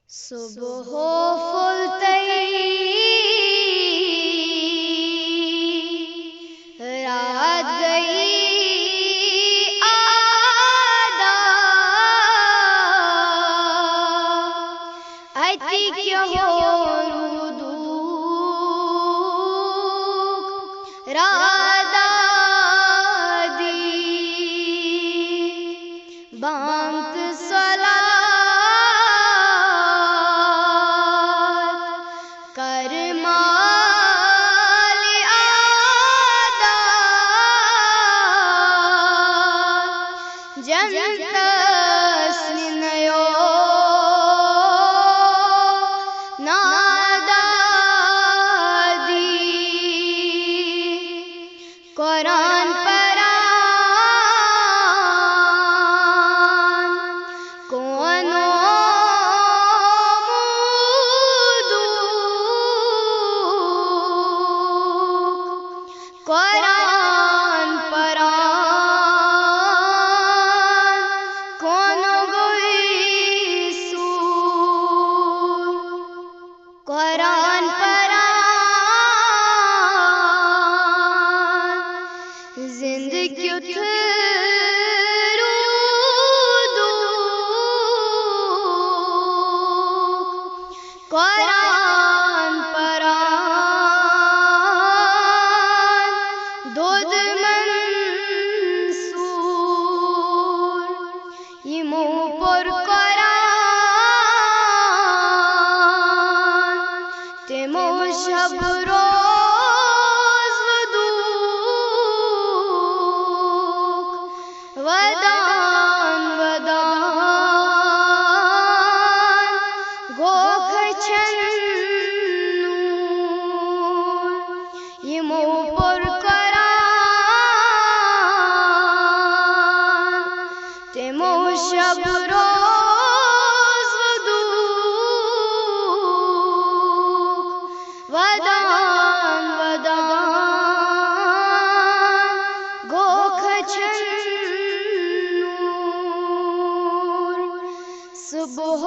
सुबह फुलतई रात गई आदा अति क्यों दुख राधा दी बांत सला जनतस्मिनयो नादादी कुरान परान कोनो मुदुक कुरान परान कुरान परान जिंदगी कुरान परान दूध मंसूर इमो पर तेमो शब रोज दुख वदान वदान गोख छन्नूर इमो पर तेमो शब रोज वदान वदान गोख छन्नूर सुबह